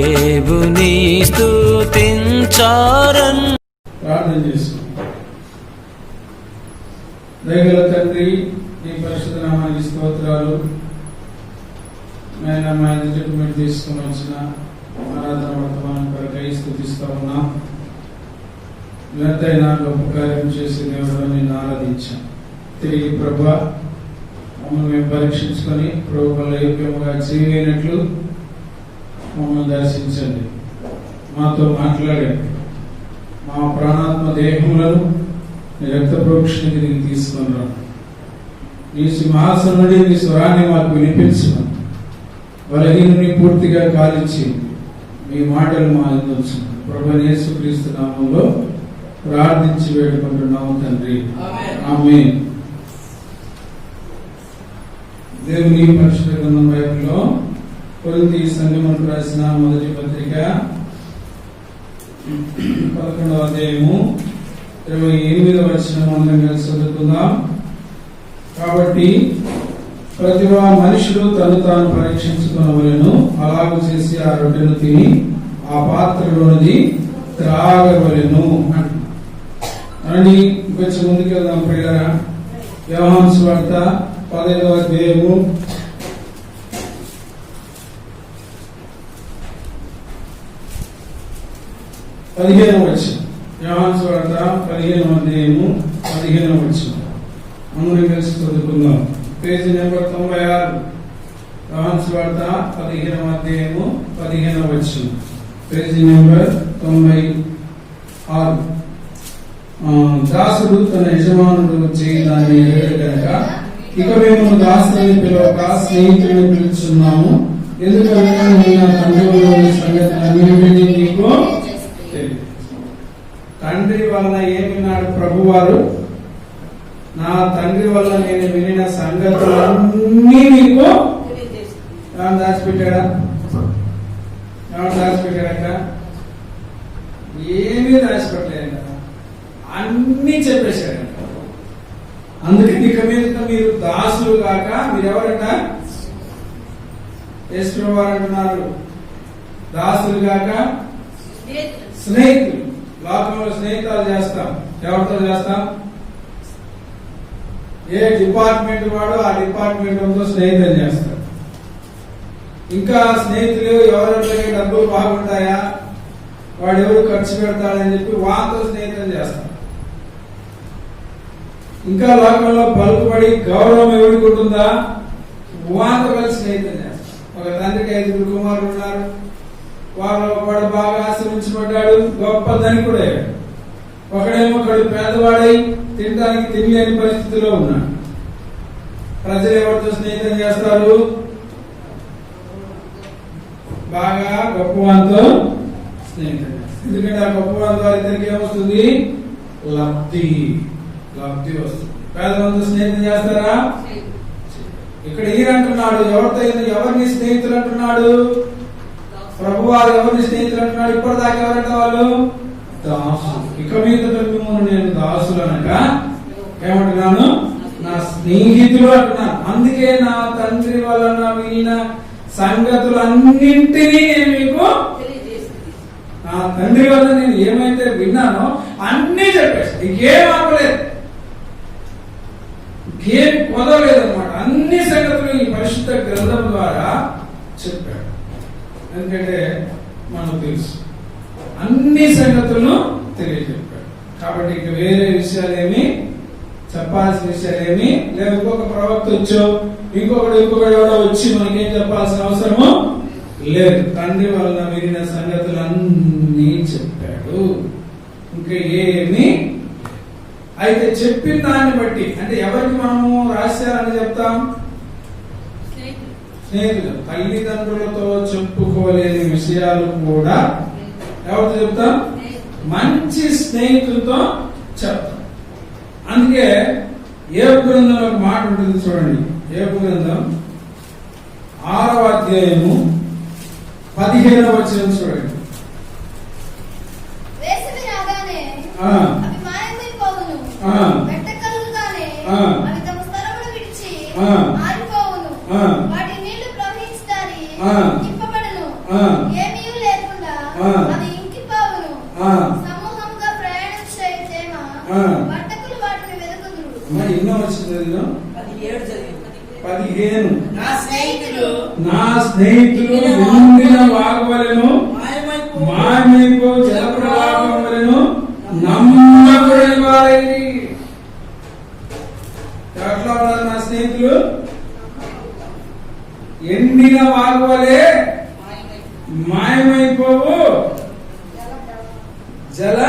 దేవుని స్తుతించారన్. ప్రార్థన చేసుకుంటాం. దయగల తండ్రి, నీ పరిశుద్ధ నామానికి స్తోత్రాలు. నేను మా ఎదుట మీరు తీసుకుని వచ్చిన ఆరాధన వర్తమానం కొరకై స్తుతిస్తా ఉన్నాం. ఎంతైనా గొప్ప కార్యం చేసి దేవుడు నిన్ను ఆరాధించాం. తిరిగి ప్రభా మమ్మల్ని మేము పరీక్షించుకొని ప్రభువుల యోగ్యముగా జీవైనట్లు మమ్మల్ని దర్శించండి. మాతో మాట్లాడండి. మా ప్రాణాత్మ దేహములను నీ రక్త ప్రోక్షణకి నీకు తీసుకొని రా. నీ సింహాసనం నుండి నీ స్వరాన్ని మాకు వినిపించను. బలహీనుని పూర్తిగా కాలించి మీ మాటలు మా అందించు. ప్రభువైన యేసుక్రీస్తు నామములో ప్రార్థించి వేడుకుంటున్నాము తండ్రి, ఆమేన్. దేవుని పరిశుద్ధ గ్రంథం బైబిల్లో కొరింథీ సంఘమునకు రాసిన మొదటి పత్రిక 11వ అధ్యాయము 28వ వచనం మనం కలిసి చదువుకుందాం. కాబట్టి ప్రతి మనుషుడు తను తాను పరీక్షించుకునవలెను, అలాగూ చేసి ఆ రొట్టెను తిని ఆ పాత్రలోనిది త్రాగవలెను అని. కొంచెం ముందుకు వెళ్దాం ప్రియులారా. యోహాను సువార్త 15వ అధ్యాయము 15వ వచనం. యోహాను సువార్త 15వ అధ్యాయము 15వ వచనం అందరం కలిసి చదువుకుందాం. Page number 96. యోహాను సువార్త 15వ అధ్యాయము 15వ వచనం, పేజీ నెంబర్ 96. దాసుడు తన యజమానుడు చేయడాన్ని ఎరుగడు కనుక ఇక మేము దాసుని పిలవక స్నేహితుడిని పిలుచున్నాము. ఎందుకంటే నేను తండ్రి సంగతి నీకు తండ్రి వలన ఏమిన్నాడు ప్రభువారు? నా తండ్రి వల్ల నేను వినిన సంగతులన్నీ నీకు దాచిపెట్టాడా? దాచిపెట్టాడక? ఏమీ దాచిపెట్టలేదు, అన్ని చెప్పేశాడు. అందుకని ఇక మీద మీరు దాసులు కాక మీరు ఎవరంట? యేసు వారు అంటున్నారు, దాసులు కాక స్నేహితులు. లోకంలో స్నేహితాలు చేస్తాం. ఎవరితో చేస్తాం? ఏ డిపార్ట్మెంట్ వాడు ఆ డిపార్ట్మెంట్ స్నేహితులు చేస్తాం. ఇంకా స్నేహితులు ఎవరెవరికి డబ్బులు బాగుంటాయా, వాడు ఎవరు ఖర్చు పెడతాడని చెప్పి వాళ్ళతో స్నేహితులు చేస్తాం. ఇంకా లోకంలో పలుకుబడి గౌరవం ఎవరికి ఉంటుందా, వాళ్ళతో కలిసి స్నేహితులు చేస్తాం. ఒక తండ్రికి 5 కుమారులు ఉన్నారు. వాడు బాగా ఆశ్రమించబడ్డాడు, గొప్ప ధనికుడే. ఒకడేమో పేదవాడై తినడానికి తినలేని పరిస్థితిలో ఉన్నాడు. ప్రజలు ఎవరితో స్నేహితం చేస్తారు? బాగా గొప్పవాంతో స్నేహితం చేస్తారు. ఎందుకంటే ఆ గొప్పవాన్ ద్వారా ఇద్దరికి ఏమొస్తుంది? లబ్ధి వస్తుంది. పేదవాంతో స్నేహితం చేస్తారా? ఇక్కడ ఈయనంటున్నాడు, ఎవరిని స్నేహితులు అంటున్నాడు? ప్రభువారు ఎవరిని స్నేహితులు అంటున్నాడు? ఇప్పటిదాకా ఎవరంటే వాళ్ళు దాసులు. ఇక మీద మిమ్మల్ని నేను దాసులు అనగా ఏమంటున్నాను? నా స్నేహితులు అంటున్నాను. అందుకే నా తండ్రి వలన వినిన సంగతులన్నింటినీ నేను మీకు, నా తండ్రి వల్ల నేను ఏమైతే విన్నానో అన్నీ చెప్పేసి ఇంకేం ఆపలేదు, ఇంకేం కుదరలేదన్నమాట. అన్ని సంగతులు ఈ పరిశుద్ధ గ్రంథం ద్వారా చెప్పాడు. ఎందుకంటే మనకు తెలుసు అన్ని సంగతులను తెలియజెప్పాడు. కాబట్టి ఇక వేరే విషయాలేమి చెప్పాల్సిన విషయాలేమి లేదు. ఇంకొక ప్రవక్త వచ్చో ఇంకొకడు ఎవడో వచ్చి మనకేం చెప్పాల్సిన అవసరము లేదు. తండ్రి వలన వినిన సంగతులన్నీ చెప్పాడు. ఇంకా ఏమి అయితే చెప్పిన దాన్ని బట్టి, అంటే ఎవరికి మనము రహస్యాలని చెప్తాం? స్నేహితులు. తల్లిదండ్రులతో చెప్పుకోలేని విషయాలు కూడా ఎవరితో చెప్తాం? మంచి స్నేహితులతో చెప్తాం. అందుకే యోబు గ్రంథంలో ఒక మాట ఉంటుంది చూడండి. యోబు గ్రంథం 6వ అధ్యాయము 15వ వచనం చూడండి. వాటి నీళ్లు ప్రవహించుతాయి, తిప్పబడును, ఏమీ లేదు అది ఇంకిపోవును. ఆ. సమూహముగా ప్రయాణించేమా బట్టకులు వాటిని వెదకుదురు. అమ్మా ఎన్నో వచ్చింది ఎన్నో 15 నా స్నేహితులు నిండిన వాగువలెను మాయమైపో జలప్రవాహం వలెను నమ్మకుడైన వారైరి. ఎట్లా ఉన్నారు నా స్నేహితులు? ఎండిన వాగువలే మాయమైపోవు జల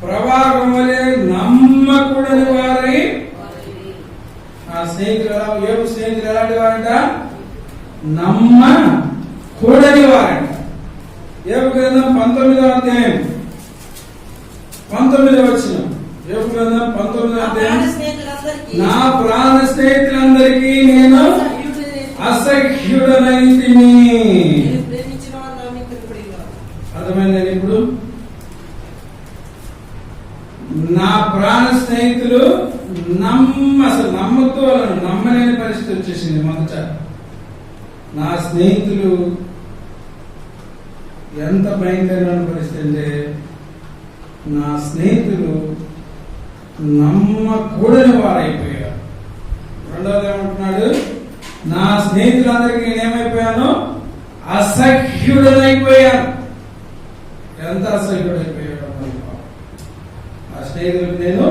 ప్రవాహం వలె నమ్మకుడని వారై. ఆ స్నేహితులు ఏడు స్నేహితులు ఎలాంటి వారంట? నమ్మకూడని వారంట. యోబు గ్రంథం 19వ అధ్యాయం 19వ వచనం. యోబు గ్రంథం 19వ అధ్యాయం. నా ప్రాణ స్నేహితులందరికీ నేను అసహ్యుడనైతిని. అర్థమైందండి ఇప్పుడు? నా ప్రాణ స్నేహితులు అసలు నమ్మతో వాళ్ళను నమ్మలేని పరిస్థితి వచ్చేసింది. మొదట నా స్నేహితులు ఎంత భయంకరమైన పరిస్థితి అంటే నా స్నేహితులు నమ్మకూడని వారైపోయారు. రెండవది ఏమంటున్నాడు? నా స్నేహితులందరికీ నేనేమైపోయాను? అసహ్యుడనైపోయాను. ఎంత అసహ్యుడైపోయాడు ఆ స్నేహితుడికి నేను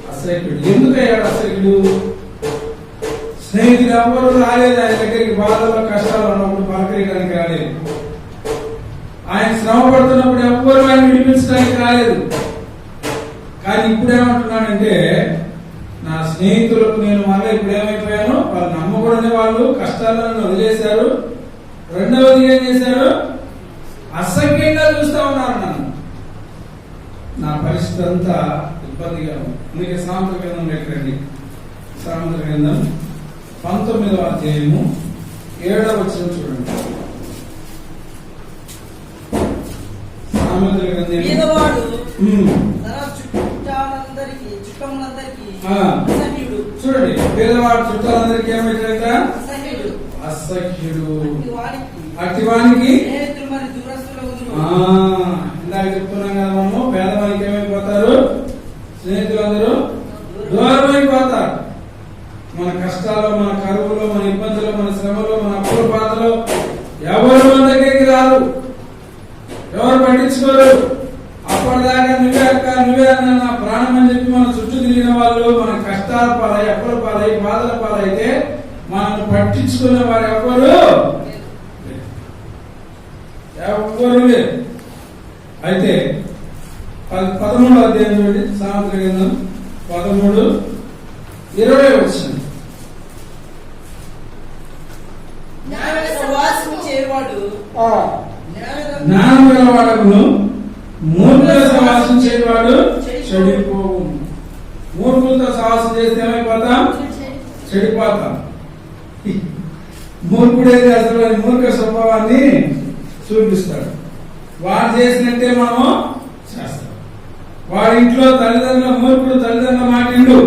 అసహ్యుడు. ఎందుకయ్యాడు అసహ్యుడు? స్నేహితులు ఎవరు రాలేదు ఆయన దగ్గరికి. బాధలో కష్టాలు ఉన్నప్పుడు పలకరించడానికి రాలేదు. ఆయన శ్రమ పడుతున్నప్పుడు ఎవ్వరు ఆయన విడిపించడానికి రాలేదు. కానీ ఇప్పుడు ఏమంటున్నానంటే నా స్నేహితులకు నేను మళ్ళీ ఇప్పుడు ఏమైపోయాను? వాళ్ళు నమ్మకూడని వాళ్ళు కష్టాలను వదిలేశారు. రెండవది ఏం చేశారు? అసహ్యంగా చూస్తా ఉన్నారు నన్ను. నా పరిస్థితి అంతా ఇబ్బందిగా ఉంది. అందుకే సామెతల గ్రంథం ఎక్కడండి? సామెతల గ్రంథం 19వ అధ్యాయము 7వ వచనం చూడండి. సామెతల గ్రంథం చూడండి. పేదవాడు చుట్టాలందరికీ ఏమైతే అసహ్యుడు. అట్టివానికి ఇందాక చెప్తున్నాం కదా మనము, పేదవానికి ఏమైపోతారు? స్నేహితులందరూ దూరమైపోతారు. మన కష్టాల్లో, మన కరువులో, మన ఇబ్బందులు, మన శ్రమలో, మన అప్పుల బాధలో ఎవరు మన దగ్గరికి రారు, ఎవరు పట్టించుకోరు. అప్పటిదాకా నువ్వే అక్క, నువ్వే అన్న, నా ప్రాణం అని చెప్పి మన చుట్టూ తిరిగిన వాళ్ళు మన కష్టాల పాలై, అప్పుల పాలై, బాధల పాలైతే మనల్ని పట్టించుకునే వారు ఎవరు లేరు. అయితే 13వ అధ్యాయం చూడండి. సామెతల గ్రంథం 13:20 వచ్చింది. జ్ఞానం గలవాడకును మూర్ఖుల సహవాసం చేయవాడు చెడిపోవు. మూర్ఖులతో సహవాసం చేస్తే ఏమైపోతాం? చెడిపోతాం. మూర్ఖుడైతే అసలు మూర్ఖ స్వభావాన్ని చూపిస్తాడు. వాడు చేసినట్టే మనం చేస్తాం. వాడి ఇంట్లో తల్లిదండ్రుల మూర్ఖుడు తల్లిదండ్రుల మాట ఇండు.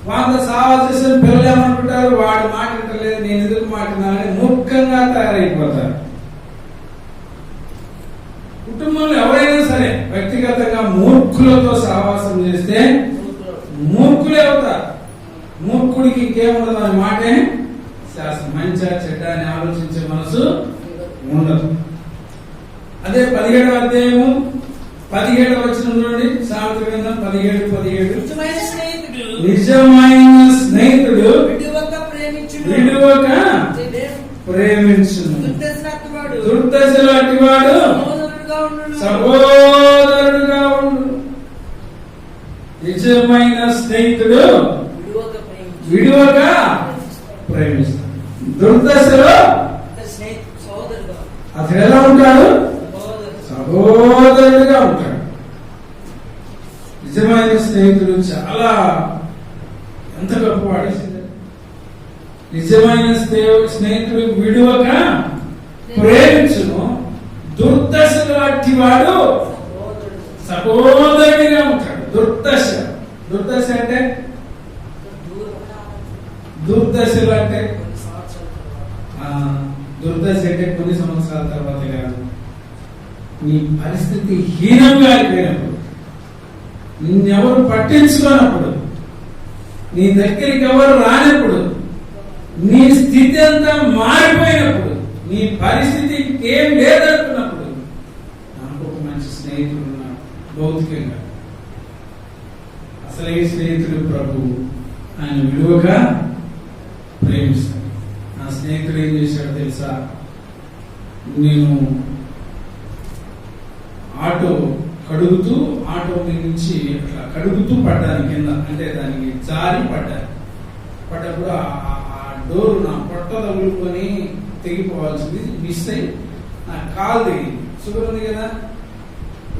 వాళ్ళతో సహవాసం చేసిన పిల్లలు ఏమనుకుంటారు? వాడి మాట ఇంటలేదు, నేను ఎందుకు మాట్లాడాలని మూర్ఖంగా తయారైపోతారు. కుటుంబంలో ఎవరైనా సరే వ్యక్తిగతంగా మూర్ఖులతో సహవాసం చేస్తే మూర్ఖులే అవుతారు. మూర్ఖుడికి ఇంకేముండదు అనే మాటే శాస్త్రం. మంచిగా చెడ్డ అని ఆలోచించే మనసు ఉండదు. అదే 17వ అధ్యాయము 17వ వచనం చూడండి. సామెతల గ్రంథం 17:17. నిజమైన స్నేహితుడు విడువక ప్రేమించును, దుర్దశలో అట్టివాడు సహోదరుడుగా ఉండు. నిజమైన స్నేహితుడు విడువక ప్రేమిస్తాడు. దుర్దశలో అతను ఎలా ఉంటాడు? సహోదరుడుగా ఉంటాడు. నిజమైన స్నేహితుడు చాలా ఎంత గొప్పవాడు. నిజమైన స్నేహితుడు విడువక ప్రేమించును, దుర్దశలు అట్టివాడు సహోదరుడిగా ఉంటాడు. దుర్దశ అంటే దుర్దశలు అంటే దుర్దశ అంటే కొన్ని సంవత్సరాల తర్వాత కాదు, నీ పరిస్థితి హీనంగా అయిపోయినప్పుడు, నిన్నెవరు పట్టించుకోనప్పుడు, నీ దగ్గరికి ఎవరు రానప్పుడు, నీ స్థితి అంతా మారిపోయినప్పుడు, నీ పరిస్థితి ఏం లేదనుకున్నప్పుడు నాకు ఒక మంచి స్నేహితుడు ఉన్నాడు. భౌతికంగా అసలు ఈ స్నేహితుడు ప్రభువు. ఆయన విలువగా ప్రేమిస్తాడు. నా స్నేహితుడు ఏం చేశాడు తెలుసా? నేను ఆటో కడుగుతూ ఆటో నుంచి అట్లా కడుగుతూ పడ్డాను కింద, అంటే దానికి జారి పడ్డప్పుడు ఆ డోర్ నా పొట్ట తగులుకొని తెగిపోవాల్సింది మిస్ అయ్యి నా కాలు తెగింది. షుగర్ ఉంది కదా,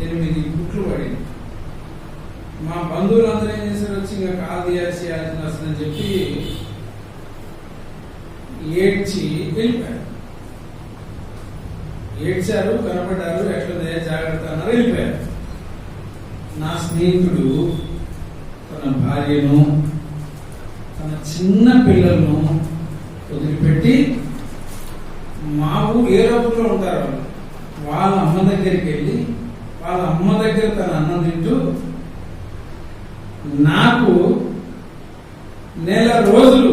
8 గుట్లు పడింది. మా బంధువులందరూ ఏం చేశారు, వచ్చి ఇంకా కాలు తీయాల్సిన వస్తుందని చెప్పి ఏడ్చి వెళ్ళిపోయారు. ఏడ్చారు, కనపడ్డారు, ఎట్లా జాగ్రత్త అన్నారు, వెళ్ళిపోయారు. నా స్నేహితుడు తన భార్యను, తన చిన్న పిల్లలను వదిలిపెట్టి మా ఊరు ఏ రోజుల్లో ఉంటారు వాళ్ళ అమ్మ దగ్గరికి వెళ్ళి వాళ్ళ అమ్మ దగ్గర తన అన్నం తింటూ నాకు నెల రోజులు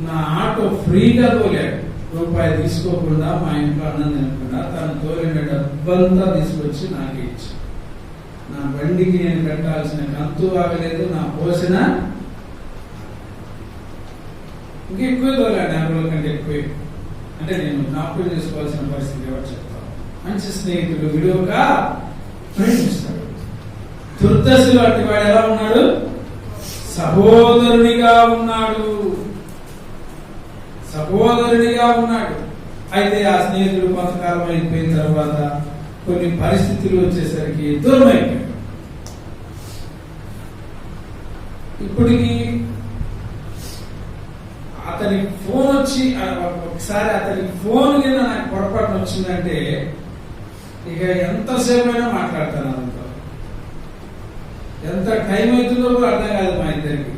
నా ఆటో ఫ్రీగా తోలాడు. రూపాయి తీసుకోకుండా, మా ఇంట్లో అన్నం తినకుండా తను తోలిన డబ్బంతా తీసుకొచ్చి నాకు ఇచ్చి, నా బండికి నేను కట్టాల్సిన కంతు ఆగలేదు, నా పోసిన ఇంకెక్కువ తోలాడు, 50 రోజుల కంటే ఎక్కువ. అంటే నేను జ్ఞాపకం చేసుకోవాల్సిన పరిస్థితి ఎవరు చెప్తాను. మంచి స్నేహితుడు విలువగా ప్రేమిస్తాడు. దుర్దశలు అట్టి వాడు ఎలా ఉన్నాడు? సహోదరునిగా ఉన్నాడు. సహోదరునిగా ఉన్నాడు. అయితే ఆ స్నేహితుడు కొంతకాలం అయిపోయిన తర్వాత కొన్ని పరిస్థితులు వచ్చేసరికి దూరం అయిపోయాడు. ఇప్పటికి అతని ఫోన్ వచ్చి ఒకసారి అతని ఫోన్ కింద నాకు పొరపాటున వచ్చిందంటే ఇక ఎంతసేపు అయినా మాట్లాడతాను. అంతా ఎంత టైం అవుతుందో కూడా అర్థం కాదు మా ఇద్దరికి.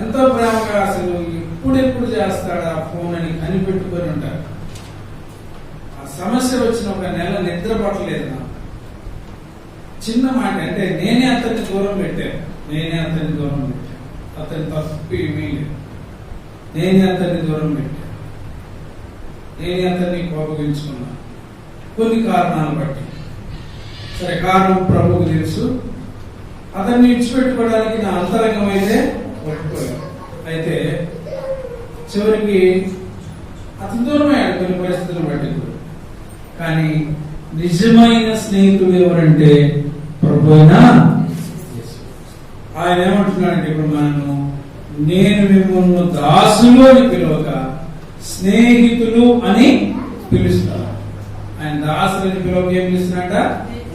ఎంతో ప్రేమగా అసలు ఎప్పుడెప్పుడు చేస్తాడా ఫోన్ అని కనిపెట్టుకొని ఉంటారు. ఆ సమస్య వచ్చిన ఒక నెల నిద్ర పట్టలేదు నాకు. చిన్న మాట అంటే నేనే అతన్ని దూరం పెట్టాను. అతని తప్పు ఏమీ లేదు. నేనే అతన్ని దూరం పెట్టాను. నేనే అతన్ని కోపగించుకున్నాను కొన్ని కారణాలు బట్టి. సరే, కారణం ప్రభువుకు తెలుసు. అతన్ని విడిచిపెట్టుకోవడానికి నా అంతరంగం అయితే ఒప్పుకోలేదు. అయితే చివరికి అతని దూరమయ్యాడు కొన్ని పరిస్థితులను బట్టి. కానీ నిజమైన స్నేహితుడు ఎవరంటే ప్రభు అయిన ఆయన ఏమంటున్నాడంటే, ఇప్పుడు మనము నేను మిమ్మల్ని దాసులు అని పిలవక స్నేహితులు అని పిలుస్తాను. ఆయన దాసులని పిలవక ఏం పిలుస్తున్నాడ?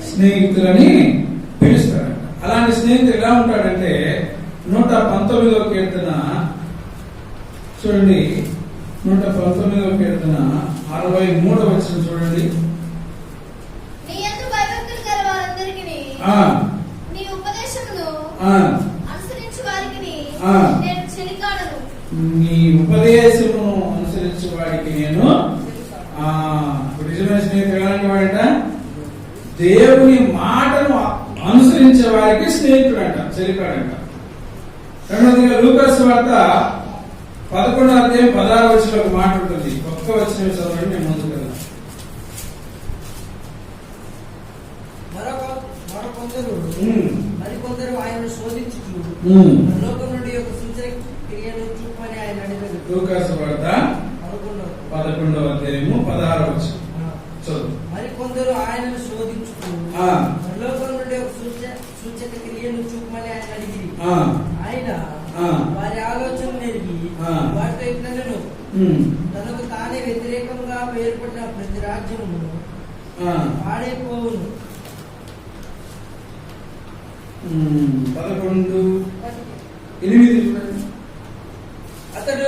స్నేహితులని పిలుస్తాడంట. అలాంటి స్నేహితుడు ఎలా ఉంటాడంటే 119వ కీర్తన చూడండి. 119వ కీర్తన 63వ వచనం చూడండి. నీ యందు భయభక్తులు గల వారందరికిని నీ ఉపదేశమును అనుసరించు వారికి నేను చెలికాడను. నీ ఉపదేశమును అనుసరించు వాడికి నేను నిజమైన స్నేహితుడు ఎలాంటి వాడంట? దేవుని మాటను అనుసరించే వారికి స్నేహితుడు అంట, చెలికాడంట. రెండవదిగా లూకాసు వార్త 11వ అధ్యాయం 16వ వచనంలో ఒక మాట ఉంటుంది. ఒక్క వచనం చదవండి, నేను ముందుకు వెళ్దాం. మరికొందరు ఆయనను శోధించుచు లోకం నుండి ఒక సూచన క్రియను చూపమని ఆయన అడిగారు. లూకాసు వార్త 11వ అధ్యాయము 16వ వచనం చదువు. మరికొందరు ఆయనను శోధించుచు లోకం నుండి ఒక సూచక క్రియను చూపమని ఆయన అడిగిరి. ఆయన వారి ఆలోచన నెరిగి వాటితో ఇట్లనెను, తనకు తానే వ్యతిరేకంగా ఏర్పడిన ప్రతి రాజ్యమును పాడైపోవును. 11:8 అతడు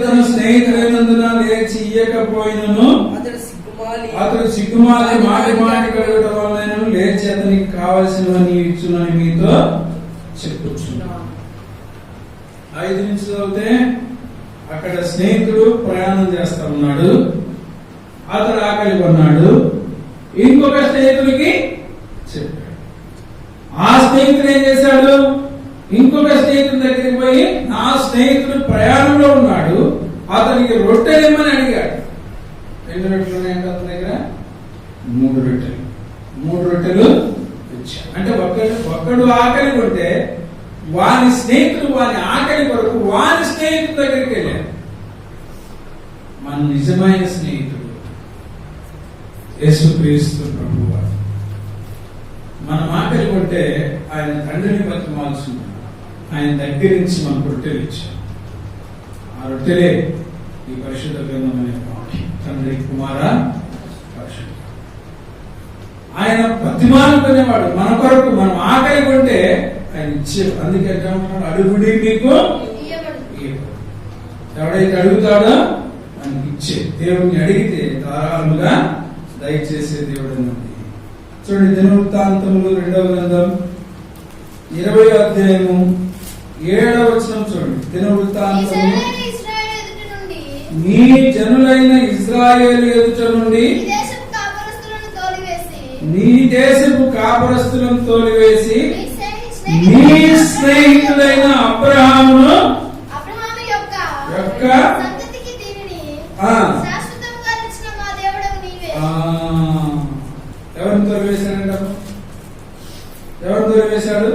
తన స్నేహితులైనందున లేచి ఇయ్యకపోయినను అతడు సిగ్గుమాలి మాటి కలగడం వలన లేచి అతనికి కావలసినవన్నీ ఇచ్చునని మీతో చెప్పుచున్నాను. 5 నుంచి చదివితే అక్కడ స్నేహితుడు ప్రయాణం చేస్తా ఉన్నాడు. అతడు ఆకలి కొన్నాడు. ఇంకొక స్నేహితుడికి చెప్పాడు. ఆ స్నేహితుడు ఏం చేశాడు? ఇంకొక స్నేహితుడి దగ్గరికి పోయి, నా స్నేహితుడు ప్రయాణంలో ఉన్నాడు, అతనికి రొట్టెలేమని అడిగాడు. 2 రొట్టెలు ఉన్నాయంటే అతని దగ్గర 3 రొట్టెలు. 3 రొట్టెలు ఇచ్చాడు. అంటే ఒక్కడు ఆకలి కొంటే వాని స్నేహితుడు వాని ఆకలి కొరకు వాని స్నేహితుడి దగ్గరికి వెళ్ళాడు. మన నిజమైన స్నేహితుడు యేసుక్రీస్తు ప్రభువు. మనం ఆకలి కొంటే ఆయన తండ్రిని బతిమాల్సింది, ఆయన దగ్గర నుంచి మనకు రొట్టెలు ఇచ్చాం. ఆ రొట్టెలే ఈ పరిశుద్ధ గ్రంథం అనే వాక్యం. తండ్రి, కుమార, పరిశుద్ధ. ఆయన బతిమాలుకునేవాడు మన కొరకు. మనం ఆకలి కొంటే ఆయన ఇచ్చేవాడు. అందుకే అడుగుడి మీకు ఎవడైతే అడుగుతాడో ఆయనకి ఇచ్చే. దేవుడిని అడిగితే ధారాళముగా దయచేసే దేవుడు అన్నది. చూడండి, దినవృత్తాంతములు 2వ గ్రంథం 20వ అధ్యాయము 7వ వచనం చూడండి. దినవృత్తాంతములు, నీ జనులైన ఇశ్రాయేలు ఎదుట నుండి నీ దేశపు కాపురస్తులను తోలివేసి నీ స్నేహితుడైన అబ్రహామును యొక్క ఎవరిని తోలివేశాడంట? ఎవరిని తోలివేశాడు?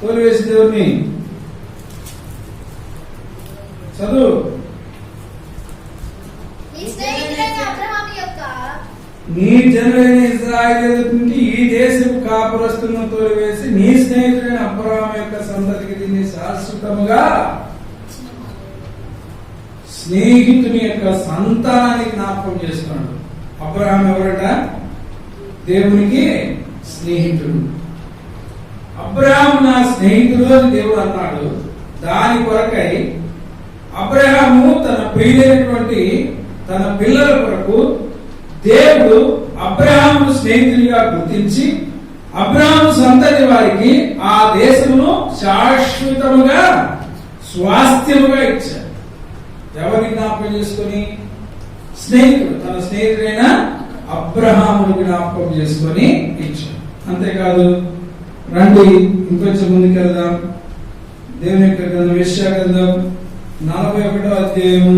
తోలివేసి దేవుడిని చదువు. నీ జనులైన ఇశ్రాయేలు నుండి ఈ దేశపు కాపురస్తులను తోలివేసి నీ స్నేహితుడైన అబ్రహాము యొక్క సంతతికి దీన్ని శాశ్వతముగా. స్నేహితుని యొక్క సంతానాన్ని జ్ఞాపకం చేస్తున్నాడు. అబ్రహాం ఎవరట? దేవునికి స్నేహితుడు. అబ్రహాం నా స్నేహితుడు అని దేవుడు అన్నాడు. దాని కొరకై అబ్రహాము తన ప్రియులైనటువంటి తన పిల్లల కొరకు దేవుడు అబ్రహాము స్నేహితుడిగా గుర్తించి అబ్రహాము సంతతి వారికి ఆ దేశమును శాశ్వతముగా స్వాస్థ్యముగా ఇచ్చాడు. ఎవరిని జ్ఞాపకం చేసుకొని? స్నేహితుడు, తన స్నేహితుడైన అబ్రహామును జ్ఞాపకం చేసుకొని ఇచ్చాడు. అంతేకాదు, రండి ఇంకొంచెం ముందుకెళ్దాం. దేవుని యొక్క గ్రంథం యెషయా గ్రంథం 41వ అధ్యాయము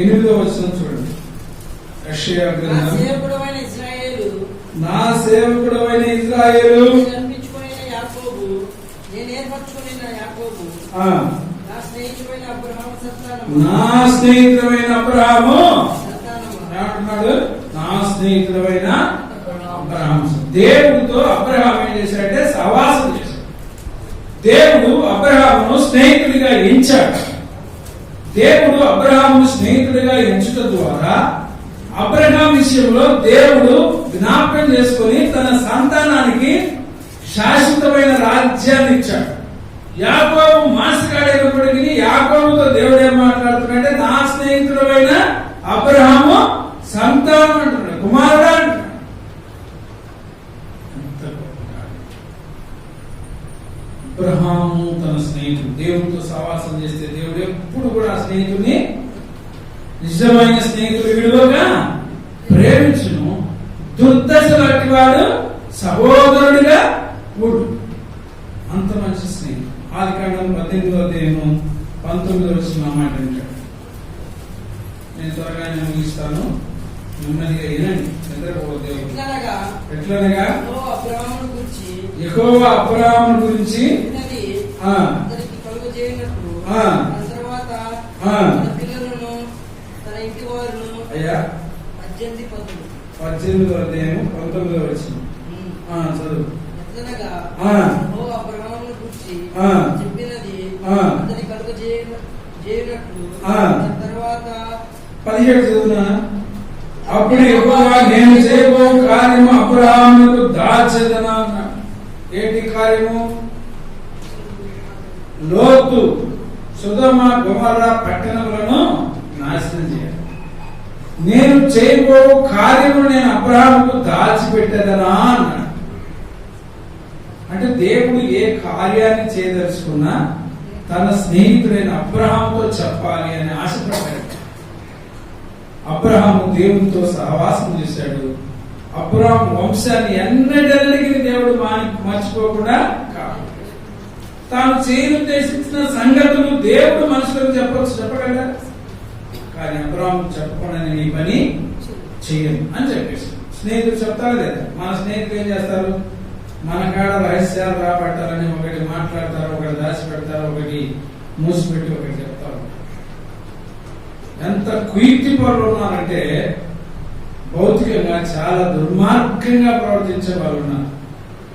8వ వచనం చూడండి. యెషయా గ్రంథం, నా సేవకుడైన ఇశ్రాయేలు, నా స్నేహితుడైన అబ్రహాము ఏమంటున్నాడు? నా స్నేహితుడైన అబ్రహాము. దేవుడితో అబ్రహాం ఏం చేశాడంటే సహవాసం చేశాడు. దేవుడు అబ్రహామును స్నేహితుడిగా ఎంచాడు. దేవుడు అబ్రహామును స్నేహితుడిగా ఎంచుట ద్వారా అబ్రహాం విషయంలో దేవుడు జ్ఞాపకం చేసుకొని తన సంతానానికి శాశ్వతమైన రాజ్యాన్ని ఇచ్చాడు. యాకోబు మాసగాడైనప్పటికీ యాకోబుతో దేవుడు ఏం మాట్లాడుతున్నాడంటే నా స్నేహితుడైన అబ్రహాము సంతానం అంటున్నాడు, కుమారుడు అంటున్నాడు. అబ్రహాము తన స్నేహితుడు దేవుడితో సహవాసం చేస్తే దేవుడు ఎప్పుడు కూడా ఆ స్నేహితుడిని నిజమైన స్నేహితుడు విడువగా ప్రేమించును. దుర్దశ లాంటి వాడు సహోదరుడిగా కూడు. అంత మంచి స్నేహితుడు. ఆదికాండం 18వ అధ్యాయము 19వ వచనం మాట అంటాడు. నేను త్వరగా ముగిస్తాను, నెమ్మదిగా వినండి. ఎట్లనగా యెహోవా అబ్రహామును గురించి అయ్యా 18వ అధ్యాయము 19వ వచనం చదువు. చెప్పినది అతని కలుగ చేయనట్లు తర్వాత 17 చదువునా. అప్పుడు యెహోవా నేను చేయబో కార్యము అబ్రహామునకు దాచెదనా అన్నాడు. ఏంటి కార్యము? లోతు సొదొమ గొమొర్రా పట్టణములను నాశనం చేయాలి. నేను చేయబో కార్యము నేను అబ్రహాముకు దాచిపెట్టేదనా అన్నాడు. అంటే దేవుడు ఏ కార్యాన్ని చేయదలుచుకున్నా తన స్నేహితుడైన అబ్రహాముతో చెప్పాలి అని ఆశపడ్డాడు. అబ్రహాము దేవునితో సహవాసం చేశాడు. అబ్రాహాం వంశాన్ని ఎన్నడెన్నటికీ దేవుడు మర్చిపోకుండా కాపాడాడు. తాను చేయుద్దేశించిన సంగతులు దేవుడు మనుషులకు చెప్పగలరా? కానీ అబ్రాహాం చెప్పకుండా నీ పని చెయ్యను అని చెప్పేసి స్నేహితులు చెప్తారు లేదా? మన స్నేహితులు ఏం చేస్తారు? మన కాడ రహస్యాలు రాబట్టాలని ఒకటి మాట్లాడతారు, ఒకటి దాచిపెడతారు, ఒకటి మూసిపెట్టి ఒకటి చెప్తారు. ఎంత కుయుక్తి పరులు ఉన్నారంటే భౌతికంగా చాలా దుర్మార్గంగా ప్రవర్తించే వాళ్ళు ఉన్నారు.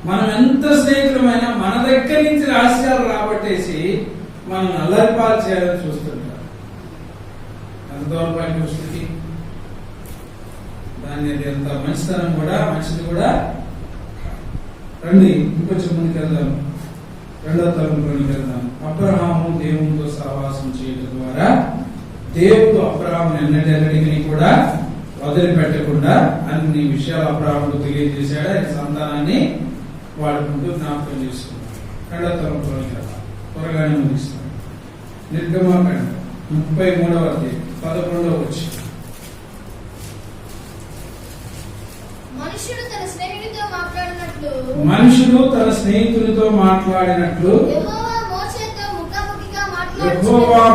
మనం ఎంత స్నేహితులమైనా మన దగ్గర నుంచి రహస్యాలు రాబట్టేసి మనం అల్లరిపాలు చేయాలని చూస్తుంటారు. ఎంత దౌర్భాగ్య స్థితి! దాన్ని ఎంత మంచితనం కూడా మంచిది కూడా. రండి ఇంకొంచెం ముందుకు వెళ్దాం. 2వ తరంలోనికి వెళ్దాం. అబ్రహాము దేవునితో సహవాసం చేయడం ద్వారా దేవుడు అబ్రహామును ఎన్నటికీ కూడా వదిలిపెట్టకుండా అన్ని విషయాలు అబ్రహాముకు తెలియజేశాడు. ఆయన సంతానాన్ని వాడుకుంటూ జ్ఞాపకం చేసుకున్నాడు. 2వ తరంలోనికి వెళ్దాం. త్వరగానే ముగిస్తాం. నిర్గమకాండం 33వ అధ్యాయం 11వ వచనం. మనుషుడు తన స్నేహితుడితో మాట్లాడినట్లు యెహోవా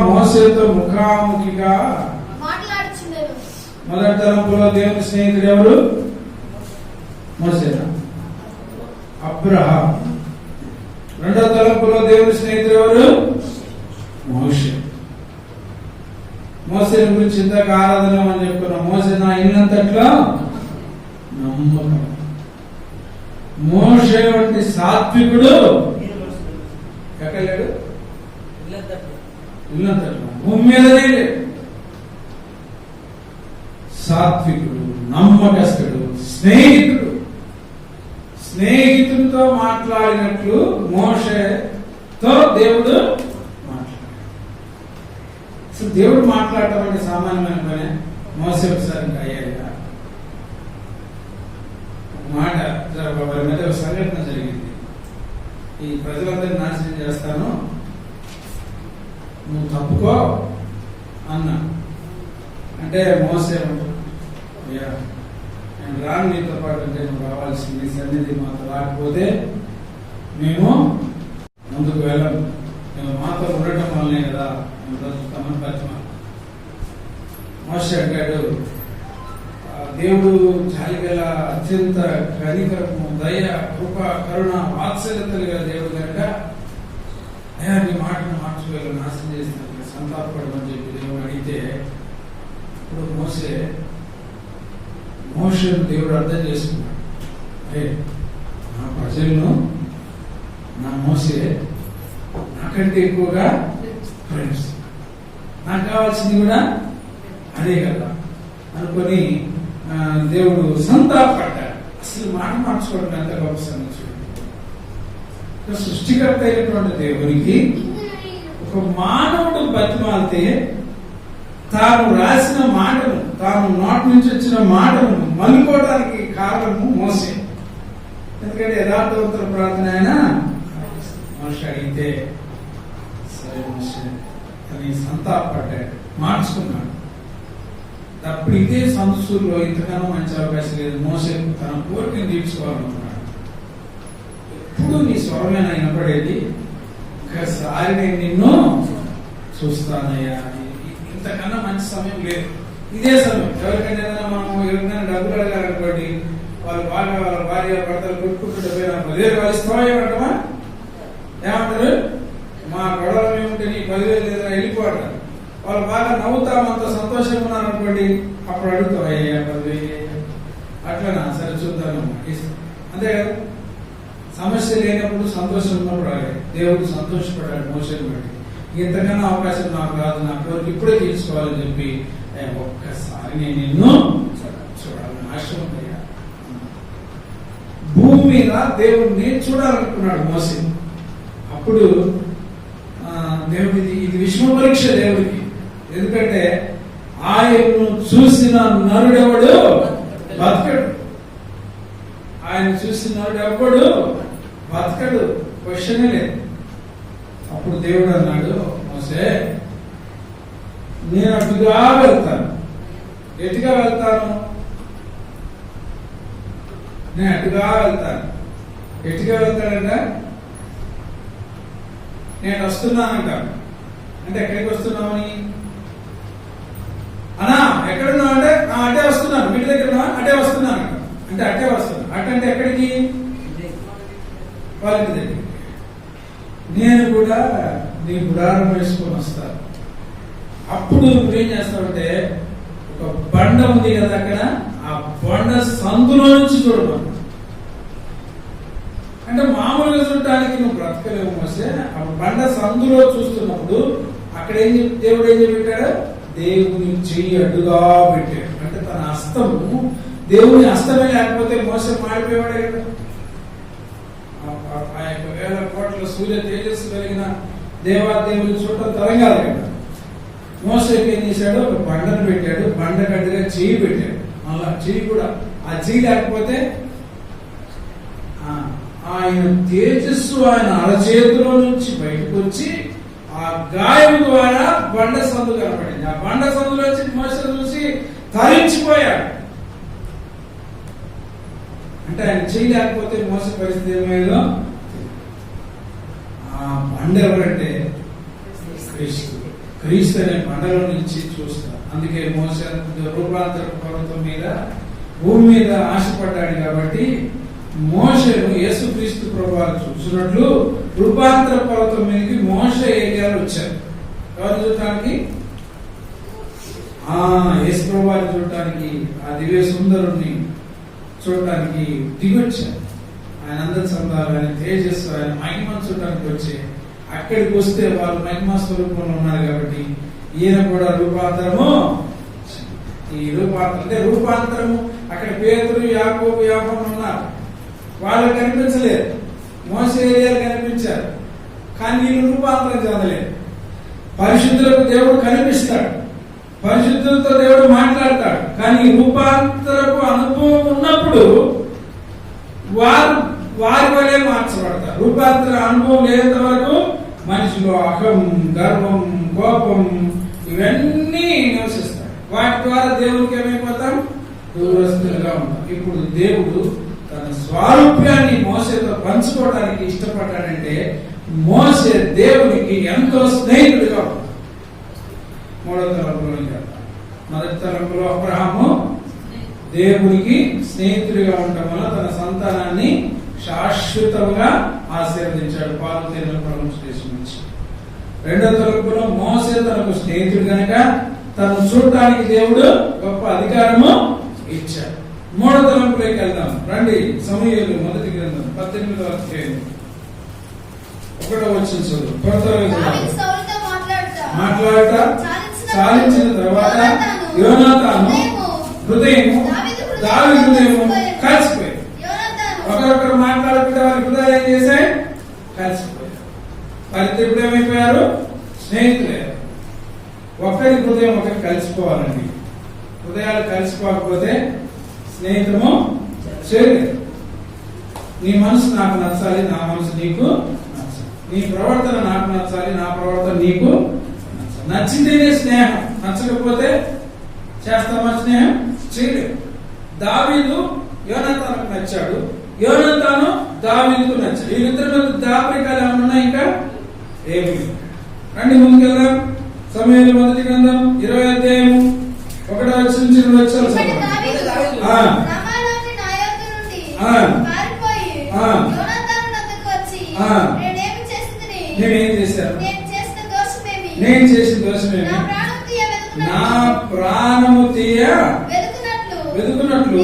మోషేతో ముఖాముఖిగా మాట్లాడుచుండెను. మొదటి తరంలో దేవుని స్నేహితుడు ఎవరు? మోషేనా? అబ్రహాం. 2వ తరంలో దేవుని స్నేహితుడు ఎవరు? మోషే. మోసేని గురించి ఇంతక ఆరాధన అని చెప్పుకున్నాం. మోసే నా ఇల్లంతట్లో నమ్మకం. మోషే వంటి సాత్వికుడు ఎక్కడ లేడు? ఇల్లంతట్లో, భూమి మీదనే లేడు. సాత్వికుడు, నమ్మకస్తుడు, స్నేహితుడితో మాట్లాడినట్లు మోషేతో దేవుడు మాట్లాడాడు. అసలు దేవుడు మాట్లాడటం అంటే సామాన్యమైన పనే. మోసే ఒకసారి అయ్యాక మాట వారి మధ్య ఒక సంఘటన జరిగింది. ఈ ప్రజలందరినీ నాశనం చేస్తాను, నువ్వు తప్పుకో అన్నా. అంటే మోసే అయ్యా నేను రాను నీతో పాటు, అంటే నువ్వు రావాల్సింది సన్నిధి మాతో రాకపోతే మేము ముందుకు వెళ్ళను, నువ్వు మాతో ఉండటం వల్లనే కదా మేము బ్రతుకుతామని బతిమా. మోసే అంటాడు, దేవుడు జాలిగల అత్యంత కనికరము, దయ, కృప, కరుణ, వాత్సల్యతలు గల దేవుడు కనుక అయ్యా నీ మాటను మార్చుకోవాలి, నాశనం చేసిన సంతాపడమని చెప్పి దేవుడు అడిగితే, ఇప్పుడు మోషేను దేవుడు అర్థం చేసుకున్నాడు. అరే నా ప్రజలను నా మోసే నాకంటే ఎక్కువగా ప్రేమిస్తుంది, నాకు కావాల్సింది కూడా అదే కదా అనుకొని దేవుడు సంతాపడ్డాడు. అసలు మాట మార్చుకోవడం ఎంత గొప్ప సంగతి! సృష్టికర్త అయినటువంటి దేవునికి ఒక మానవుడు బతిమాలితే తాను రాసిన మాటను, తాను నోటి నుంచి వచ్చిన మాటను మలుకోవడానికి కారణము మోసే. ఎందుకంటే యథార్థవంతుల ప్రార్థన అయినా మనిషి అడిగితే సరే మోసే అని సంతాపడ్డాడు, మార్చుకున్నాడు. అప్పుడు ఇదే సంస్థలో ఇంతకన్నా మంచి అవకాశం లేదు. మోసే తన కోరికను తీర్చుకోవాలనుకున్నాడు. ఎప్పుడు నీ స్వరమైన వినపడేది, ఒకసారి నేను నిన్ను చూస్తానయ్యా. ఇంతకన్నా మంచి సమయం లేదు. ఇదే సమయం. ఎవరికైనా ఎవరికైనా డబ్బులు అడగాలనుకోండి, వాళ్ళు బాగా వాళ్ళ భార్య భర్తలు కొట్టుకుంటుంటే పోయినా 10,000 ఇస్తావా ఏమంటామా? ఏమంటారు? మా గొడవలు ఏముంటే నీ 10,000 లేదా వెళ్ళిపోతారు. వాళ్ళు బాగా నవ్వుతామంత సంతోషంగా ఉన్నారనుకోండి, అప్పుడు అడుగుతాం అయ్యా 10,000 అట్లనా, సరే చూద్దాం అంతే కదా. సమస్య లేనప్పుడు సంతోషం ఉన్నప్పుడు అడిగాడు. దేవుడు సంతోషపడ్డాడు మోసేని బట్టి. ఇంతకన్నా అవకాశం నాకు రాదు, నా కోరిక ఇప్పుడే తీర్చుకోవాలని చెప్పి ఒక్కసారి నేను నిన్ను చూడాలని ఆశ ఉందయ్యా. భూమి మీద దేవుడిని చూడాలనుకున్నాడు మోసే. అప్పుడు దేవుడిది ఇది విశ్వ పరీక్ష దేవుడికి. ఎందుకంటే ఆయన్ను చూసిన నరుడెవడు బతకడు, ఆయన చూసిన నరుడెవడు బతకడు, క్వశ్చనే లేదు. అప్పుడు దేవుడు అన్నాడు, మోసే నేను అటుగా వెళ్తాను. ఎటుగా వెళ్తాను? నేను అటుగా వెళ్తాను. ఎటుగా వెళ్తాడంట? నేను వస్తున్నానంటాను. అంటే ఎక్కడికి వస్తున్నామని? అన్నా ఎక్కడున్నావు అంటే అటే వస్తున్నాను. వీటి దగ్గర అటే వస్తున్నాను అంటే అటే వస్తున్నాను. అటంటే ఎక్కడికి? వాళ్ళ ఇంటి దగ్గరికి. నేను కూడా నీ గుడారం వేసుకొని వస్తాను. అప్పుడు నువ్వేం చేస్తావంటే ఒక బండ ఉంది కదా అక్కడ, ఆ బండ సందులో నుంచి చూడమను. అంటే మామూలుగా చూడటానికి నువ్వు బ్రతకలేవు మోసే. ఆ బండ సందులో చూస్తున్నప్పుడు అక్కడ దేవుడు ఏం చెప్పాడు? దేవుని చెయ్యి అడ్డుగా పెట్టాడు. అంటే తన హస్తము, దేవుని హస్తమే లేకపోతే మోసే మాడిపోయేవాడే కదా. ఆ యొక్క 1000 కోట్ల సూర్య తేజస్సు కలిగిన దేవాదేవుని చూడటం తరం కాదు కదా. మోసేకి ఏం చేశాడు? ఒక బండను పెట్టాడు, బండ గడ్డగా చెయ్యి పెట్టాడు. మళ్ళా చెయ్యి కూడా, ఆ చెయ్యి లేకపోతే ఆయన తేజస్సు ఆయన అరచేతిలో నుంచి బయటకు వచ్చి ఆ గాయం ద్వారా బండ సందు కనపడింది. ఆ బండ సందులో వచ్చి మోస చూసి తరించిపోయాడు. అంటే ఆయన చెయ్యి లేకపోతే మోస పరిస్థితి ఏమైందో. ఆ బండ ఎవరంటే క్రీస్తు. క్రీస్తు అనే బండలో నుంచి చూస్తారు. అందుకే మోస రూపాంతర పర్వతం మీద భూమి మీద ఆశపడ్డాడు కాబట్టి మోషను యేసుక్రీస్తు ప్రభువారు చూసినట్లు రూపాంతర పర్వతం మీదకి మోష ఏరియాలో వచ్చారు. ఎవరు చూడటానికి? యేసు ప్రభువారు చూడటానికి, ఆ దివ్య సుందరుణ్ణి చూడటానికి దిగొచ్చారు. ఆయన అందరి సందాలు, ఆయన తేజస్సు, ఆయన మహిమను చూడటానికి వచ్చి అక్కడికి వస్తే వాళ్ళు మహిమా స్వరూపంలో ఉన్నారు కాబట్టి ఈయన కూడా రూపాంతరము. ఈ రూపాంతరం అంటే రూపాంతరము అక్కడ పేతురు, యాకోబు, యోహాను ఉన్నారు. వాళ్ళకి కనిపించలేదు. మోసే ఏరియాలు కనిపించారు, కానీ వీళ్ళు రూపాంతరం చెందలేదు. పరిశుద్ధులకు దేవుడు కనిపిస్తాడు, పరిశుద్ధులతో దేవుడు మాట్లాడతాడు. కానీ రూపాంతరపు అనుభవం ఉన్నప్పుడు వారి వలే మార్చబడతారు. రూపాంతర అనుభవం లేనంత వరకు మనిషిలో అహం, గర్వం, కోపం ఇవన్నీ నివసిస్తాయి. వాటి ద్వారా దేవుడికి ఏమైపోతాం? దూరస్తులుగా ఉంటాం. ఇప్పుడు దేవుడు తన స్వారూప్యాన్ని మోసేతో పంచుకోవడానికి ఇష్టపడ్డాడంటే మోసే దేవునికి ఎంతో స్నేహితుడిగా ఉంటాడు. 3వ తలంపులో చెప్తాం. 1వ తలంపులో అబ్రహాము దేవునికి స్నేహితుడిగా ఉండటం వల్ల తన సంతానాన్ని శాశ్వతంగా ఆశీర్వదించాడు. పాలు తేనెల ప్రపంచదేశం నుంచి. 2వ తలంపులో మోసే తనకు స్నేహితుడు కనుక తను చూడటానికి దేవుడు గొప్ప అధికారము ఇచ్చాడు. 3వ తలంపులోకి వెళ్దాం రండి. సమూయేలు మొదటి గ్రంథం 18వ అధ్యాయం 1వ వచనం చదువు. మాట్లాడట చాలించిన తర్వాత యోనాతాను హృదయము దావీదు హృదయము కలిసిపోయాయి. ఒకరొకరు మాట్లాడుకుంటే వారి హృదయాలు ఏం చేశాయి? కలిసిపోయారు. వారిద్దరు ఇప్పుడు ఏమైపోయారు? స్నేహితులయ్యారు. ఒకరి హృదయం ఒకరు కలిసిపోవాలండి. హృదయాలు కలిసిపోకపోతే స్నేహితము చేయలేదు. నీ మనసు నాకు నచ్చాలి, నా మనసు నీకు నచ్చాలి. నీ ప్రవర్తన నాకు నచ్చాలి, నా ప్రవర్తన నీకు నచ్చాలి. నచ్చిందేనే స్నేహం, నచ్చకపోతే చేస్తామా స్నేహం? చేయలేదు. దావీదు యోనాతానుకు నచ్చాడు, యోనాతాను దావీదుకు నచ్చాడు. వీళ్ళిద్దరి మధ్య దాపరికాలు ఏమన్నా ఉన్నాయి? ఇంకా ఏమి? రండి ముందుకెళ్దాం. సమూయేలు మొదటి గ్రంథం 20వ అధ్యాయం 1వ వచనం నుంచి 2వ వచనం చదవండి. నేనేం చేశాను? నేను చేసిన దోషమేమి? నా ప్రాణము తీయ వెతుకున్నట్లు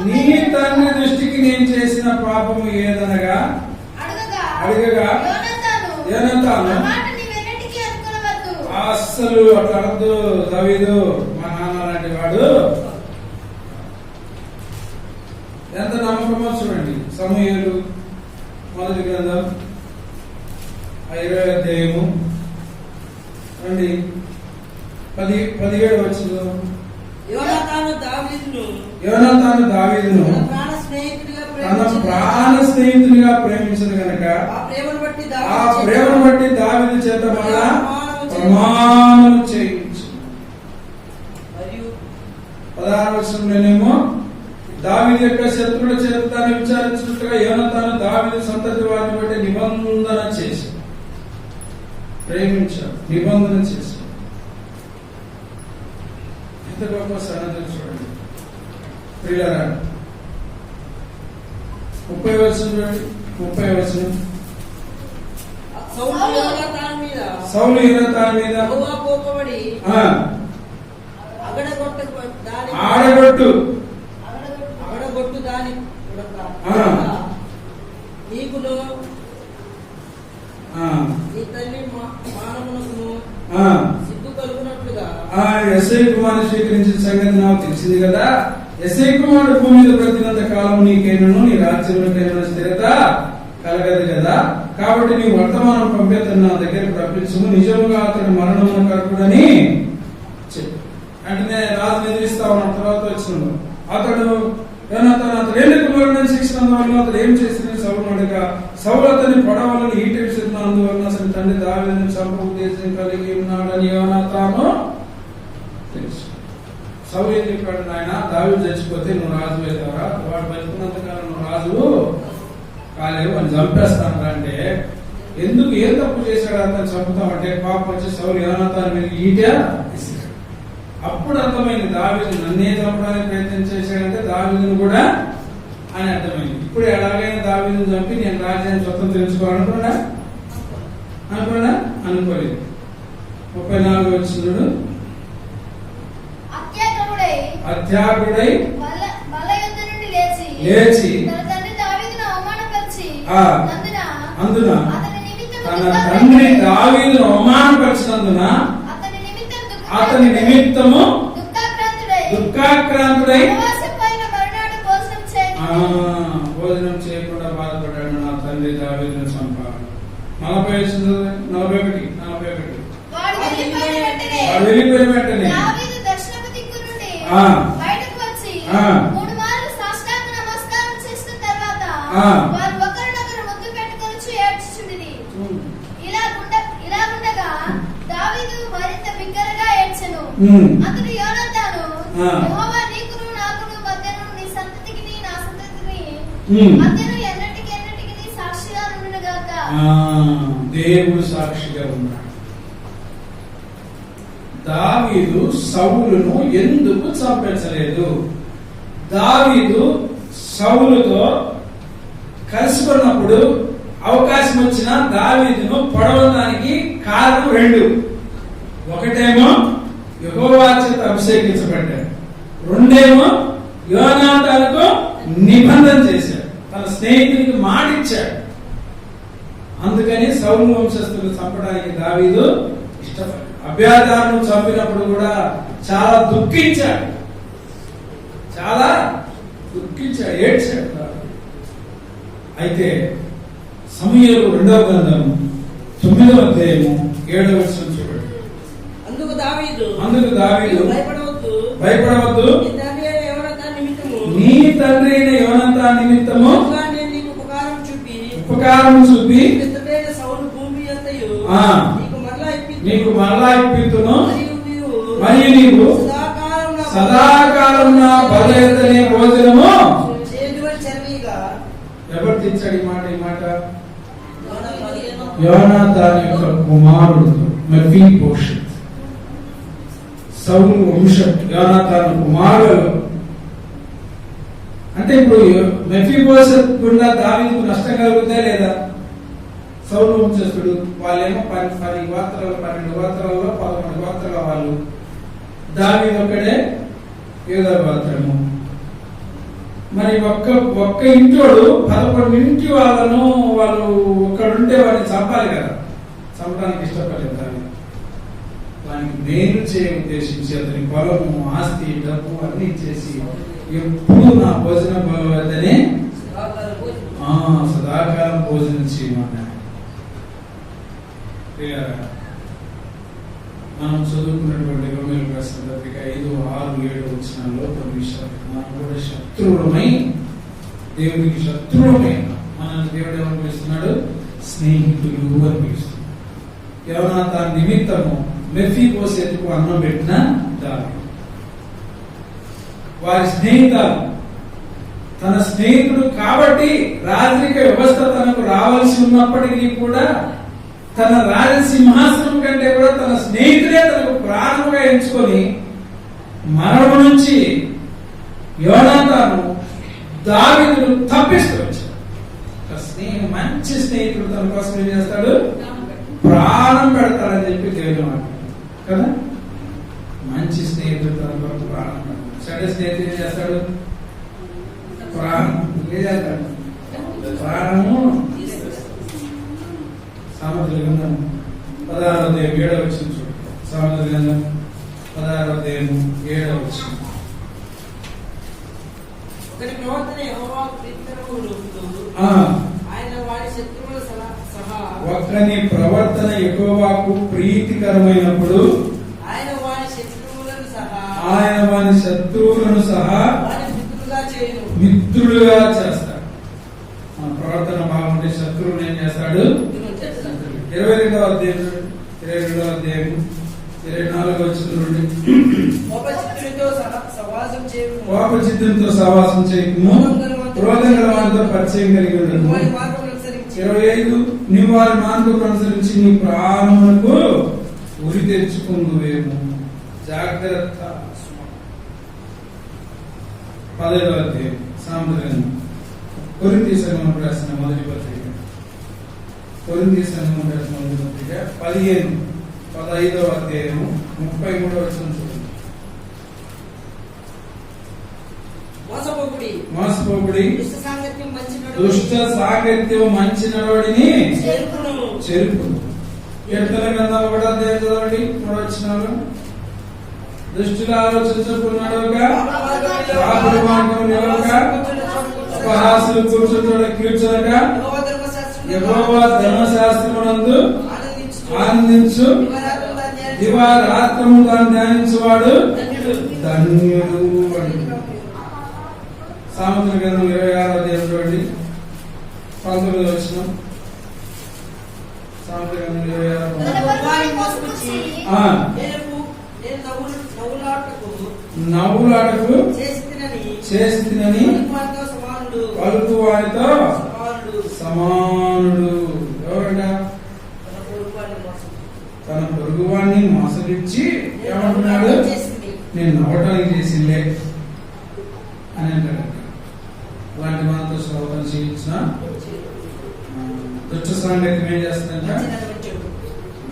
నీ తండ్రి దృష్టికి నేను చేసిన పాపము ఏదనగా అడగగా యోనాతాను అస్సలు అట్లా అనద్దు దావీదు, మా నాన్న లాంటి వాడు. ఎంత నమ్మకమో చూడండి. సమూయేలు మొదటి గ్రంథం 20వ అధ్యాయము రండి 17వ వచనం. యోనాతాను దావీదును తన ప్రాణ స్నేహితుడిగా ప్రేమించిన గనక ఆ ప్రేమను బట్టి దావీదు చేత మళ్ళా ప్రమాణం చేయించు. 16వ వచనంలోనేమో దావీదు యొక్క శత్రువుల చేత తాను విచారించినట్టుగా యోనాతాను దావీదు సంతతి వారిని బట్టి నిబంధన చేసి ప్రేమించాడు, నిబంధన చేశాడు. ఎంత గొప్ప సన్నద్ధం చూడండి ప్రియులారా. 30 వచనం చూడండి. 30 వచనం. సౌలు యోనాతాను మీద యెహోవా కోపపడి ఆడగొట్టు దాని నీకును నీ తల్లి మానవునకును సిగ్గు కలుగునట్లుగా ఎస్ఐ కుమారుడు స్వీకరించిన సంగతి నాకు తెలిసింది కదా. ఎస్ఐ కుమారుడు భూమి మీద బ్రతికినంత కాలం నీకేనను నీ రాజ్యంలో స్థిరత కలగదు కదా. కాబట్టి నీ వర్తమానం పంపేతను నా దగ్గరకు రప్పించుము, నిజంగా అతడు మరణమున కర్కుడని చెప్పు. అంటే రాజు నిద్రిస్తా ఉన్న తర్వాత వచ్చిన అతడు అతడు ఎందుకు మరణం శిక్షినందువల్ల అతడు ఏం చేసిన సౌలు అడగా, సౌలు అతని పొడవలను ఈట విసిరినందువలన అసలు తండ్రి దావీదును చంప ఉద్దేశం కలిగి ఉన్నాడని యోనాతాను తెలుసు. సౌలు ఏం చెప్పాడు, నాయన దావీదు చచ్చిపోతే నువ్వు రాజు అవుతావా, వాడు బతుకున్నంత కాలం నువ్వు రాజు కాలేవు అని చంపేస్తాను అంటే, ఎందుకు ఏం తప్పు చేశాడు అతను చంపుతామంటే పాపం వచ్చి సౌలు యోనాతాను మీద ఈట ఇస్తాడు. అప్పుడు అర్థమైంది దావీదు నన్నే చంపడానికి ప్రయత్నం చేశాడంటే దావీదును కూడా అని అర్థమైంది. ఇప్పుడు ఎలాగైనా దావీదును చంపి నేను రాజ్యాన్ని స్వతంత్రించుకోవాలనుకున్నా అనుకోలేదు. 34 వచ్చినాడు. అత్యాగుడై లేచి అందున తన తండ్రి దావీదును అవమానపరిచినందున అతని నిమిత్తము దుఃఖాక్రాంతుడై భోజనం చేయకుండా బాధపడ్డాడు. నా తండ్రి దావీదును చంపాడు. 41 వాడు వెళ్ళిపోయిన వెంటనే అతడు యోనాతాను, యెహోవా నీకును నాకును మధ్యను నీ సంతతికి నా సంతతికి మధ్యను ఎన్నటికి సాక్షిగా ఉండును గాక. దేవుడు సాక్షిగా ఉన్నాడు. దావీదు సౌలును ఎందుకు చంపించలేదు? దావీదు సౌలుతో కలుసుకున్నప్పుడు అవకాశం వచ్చిన దావీదును పొడవడానికి కారణం 2. ఒకటేమో యెహోవా చేత అభిషేకించబడ్డాడు, 2 యోనాతానుకు నిబంధన చేశాడు, తన స్నేహితునికి మాట ఇచ్చాడు. అందుకని సౌలు వంశస్థులు చంపడానికి దావీదు ఇష్టపడ్డాడు. అబ్యాతారును చంపినప్పుడు కూడా చాలా దుఃఖించాడు, ఏడ్చాడు. అయితే సమూయేలు 2వ గ్రంథము 9వ అధ్యాయము 7వ వచనం చూడండి. అందుకు దావీదు భయపడవద్దు, నీ తండ్రి అయిన యోనాతాను నిమిత్తము ఉపకారం చూపి నీకు మరలా ఇప్పితును, మరియు నీవు సదాకాలం నా బలెత్తనే భోజనము. ఎవరు తెచ్చాడు ఈ మాట? యోనాతాను యొక్క కుమారుడు మెఫీబోషెత్, సౌలు వంశం యోనాతాను కుమారుడు. అంటే ఇప్పుడు మెఫీబోషెత్ గుండా దావీదుకు నష్టం కలుగుతా లేదా? సౌలు వంశస్థుడు వాళ్ళేమో 10 గోత్రాలు, 12 గోత్రాల్లో 11 గోత్రాల వాళ్ళు. దావీదు ఒక్కడే యూదా గోత్రము. మరి ఒక్క ఇంటోడు 11 ఇంటి వాళ్ళు ఒక్కడుంటే వాడిని చంపాలి కదా. చంపడానికి ఇష్టపడలేదు దాన్ని. వానికి మేలు చేయ ఉద్దేశించి అతని పొలము, ఆస్తి, డబ్బు అన్ని ఇచ్చేసి ఎప్పుడు నా భోజన బలవద్దనే సదాకాలం భోజనం చేయమన్నాడు. మనం చదువుకున్నటువంటి రోమేలు రాసిన పత్రిక 5, 6, 7 వచనాల్లో కొన్ని విషయాలు మనం కూడా శత్రువులమై, దేవునికి శత్రువులమై మనల్ని దేవుడు ఏమని పిలుస్తున్నాడు? స్నేహితులు అని పిలుస్తున్నాడు. యోనాతాను నిమిత్తము మెఫీబోషెతుకు అన్నం పెట్టిన దావీదు వారి స్నేహితులు తన స్నేహితుడు కాబట్టి రాజరిక వ్యవస్థ తనకు రావాల్సి ఉన్నప్పటికీ కూడా తన రాజసింహాసనం కంటే కూడా తన స్నేహితుడే తనకు ప్రాణంగా ఎంచుకొని మరణం నుంచి యోనాతాను దావీదును తప్పిస్తూ వచ్చాడు. మంచి స్నేహితుడు తన కోసం ఏం చేస్తాడు? ప్రాణం పెడతాడని చెప్పి దేవుడు మాట్లాడు కదా. మంచి స్నేహితుడు తన కొరకు ప్రాణం పెడతాడు. చెడ్డ స్నేహితుడు ఏం చేస్తాడు? ప్రాణం ఏం చేస్తాడు? ప్రాణము. సామెతల గ్రంథం 16వ అధ్యాయం 7వ వచనం చూడు. సామెతల గ్రంథం 16వ అధ్యాయం 7వ వచనం. ఒకరి ప్రవర్తన యెహోవాకు ప్రీతికరమగును. ఆయన వాడి శత్రువుల సహా ఒకని ప్రవర్తన యెహోవాకు ప్రీతికరమైనప్పుడు ఆయన వాడి శత్రువులను సహా మిత్రులుగా చేస్తాడు. మన ప్రవర్తన బాగుంటే శత్రువుని ఏం చేస్తాడు? 22వ అధ్యాయం 24వ వచనం నుండి కోపచిత్తులతో సహవాసం చేయకుము, క్రోధం గల వారితో పరిచయం కలిగి ఉండదు. 25 నీవు వారి మార్గం అనుసరించి నీ ప్రాణములకు ఉరి తెచ్చుకుందువేమో, జాగ్రత్త. 10వ అధ్యాయం సామెతల కొరింథీ సంఘమునకు రాసిన మొదటి పత్రిక 15వ అధ్యాయము 33వ వచనం చూడండి. మోసపోకుడి, దుష్ట సాంగత్యం మంచి నడవడిని చెరుపును. కీర్తన గ్రంథం 1వ అధ్యాయం చదవండి 3వ వచనాలు. దుష్టుల ఆలోచన చొప్పున నడవక, పాపుల మార్గం నిలవక, అపహాసులు కూర్చుంటూ కీర్చనక, యెహోవా ధర్మశాస్త్రమునందు ఆనందించు, దివారాత్రము దాన్ని ధ్యానించువాడు ధన్యుడు. సామెతల గ్రంథం 26వ అధ్యాయం చూడండి 19వ వచనం. సామెతల గ్రంథం 26 నవ్వులాటకు చేసి తినని పలుకు వారితో సమానుడు. ఎవరంట? తన పొరుగువాడిని మోసగిచ్చి ఏమంటున్నాడు? నేను నవ్వటానికి చేసిందే అని అంటాడు. అలాంటి మనతో శ్రోతం చేయించిన దుష్ట సాంగత్యం ఏం చేస్తుందంట?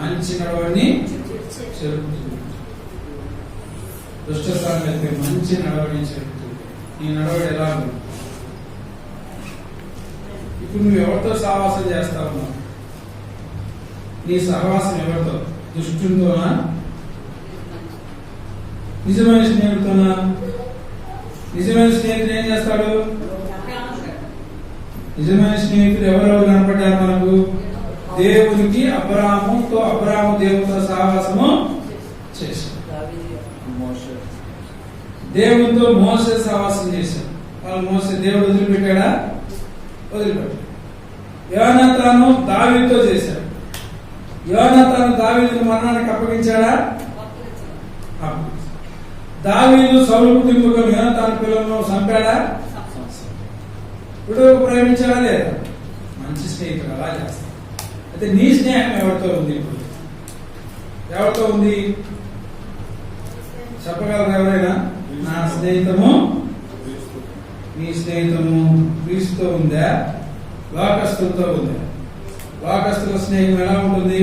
మంచి నడవడిని చెరుపుతుంది. దుష్ట సాంగత్యం మంచి నడవడిని చెరుపుతుంది. ఈ నడవడి ఎలా ఉంది? ఇప్పుడు నువ్వు ఎవరితో సహవాసం చేస్తా ఉన్నావు? నీ సహవాసం ఎవరితో? దుష్టునితోనా? నిజమైన స్నేహితుతోనా? నిజమైన స్నేహితుడు ఏం చేస్తాడు? నిజమైన స్నేహితుడు ఎవరెవరు కనపడ్డారు మనకు? దేవునికి అబ్రాహాము దేవునితో సహవాసము చేశాడు. దేవునితో మోసే సహవాసం చేశాడు. వాళ్ళు మోసే దేవుడు వదిలిపెట్టాడా? వదిలిపెట్టాడు. యోనాతాను దావీదుతో చేశాడు. యోనాతాను దావీదును మరణానికి అప్పగించాడా? దావీదు సౌలు కుటుంబం యోనాతాను పిల్లలను చంపాడా? ఇప్పుడు ప్రేమించాడా లేదా? మంచి స్నేహితుడు అలా చేస్తాడు. అయితే నీ స్నేహం ఎవరితో ఉంది? ఇప్పుడు ఎవరితో ఉంది చెప్పగలరు ఎవరైనా? నా స్నేహితము, నీ స్నేహితము క్రీస్తుతో ఉందా? లోకస్తులతో ఉందా? లోకస్తుల స్నేహం ఎలా ఉంటుంది?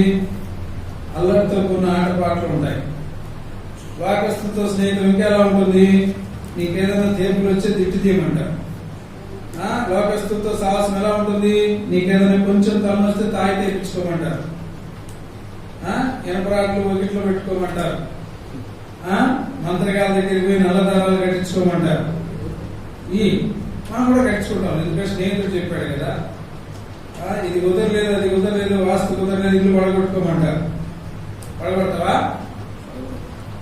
అల్లరితో కూడిన ఆటపాటలు ఉంటాయి. లోకస్తులతో స్నేహితం ఇంకెలా ఉంటుంది? నీకేదైనా తేపులు వచ్చి తిట్టి తీయమంటారు. లోకస్తులతో సాహసం ఎలా ఉంటుంది? నీకేదైనా కొంచెం తలనొస్తే తాయి తెప్పించుకోమంటారు. ఎనపరాట్లు ఒకటిలో పెట్టుకోమంటారు. మంత్రగాల దగ్గరికి పోయి నల్లదారాలు కట్టించుకోమంటారు. మనం కూడా కట్టించుకుంటాం. ఎందుకంటే స్నేహితుడు చెప్పాడు కదా, ఇది కుదరలేదు, అది కుదరలేదు, వాస్తు కుదరలేదు, ఇల్లు పడగొట్టుకోమంటారు. పడగొడతావా?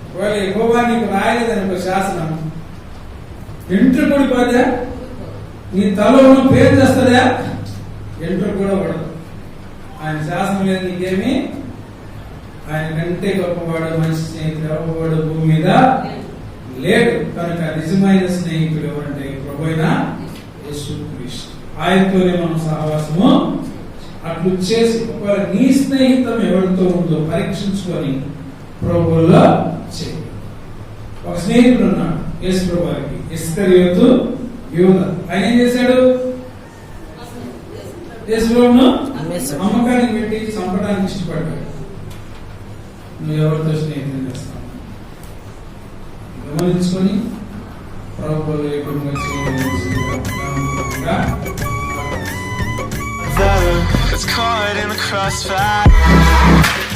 ఒకవేళ యెహోవా నీకు రాయలేదనుకో శాసనం, ఎంట్రు కూడిపోతే నీ తలలో పేరు చేస్తుందా? ఎంట్రు కూడా పడదు. ఆయన శాసనం లేదు నీకేమి. ఆయన కంటే గొప్పవాడు, మంచి స్నేహితుడు గొప్పవాడు భూమి మీద లేడు. కనుక నిజమైన స్నేహితుడు ఎవరంటే ప్రభువైన యేసుక్రీస్తు. ఆయనతోనే మనం సహవాసము అట్లు చేసి ఒకవేళ నీ స్నేహితం ఎవరితో ఉందో పరీక్షించుకొని ప్రభువులో చేయి. ఒక స్నేహితుడు ఉన్నాడు యేసు ప్రభు వారికి, ఇస్కరియోతు యూదా. ఆయన ఏం చేశాడు? యేసు ప్రభువును అమ్మకానికి పెట్టి చంపడానికి ఇష్టపడ్డాడు. నువ్వు ఎవరితో స్నేహితులు చేస్తావు? గమనించుకొని ప్రభువులో ఎక్కువగా It's caught in the crossfire.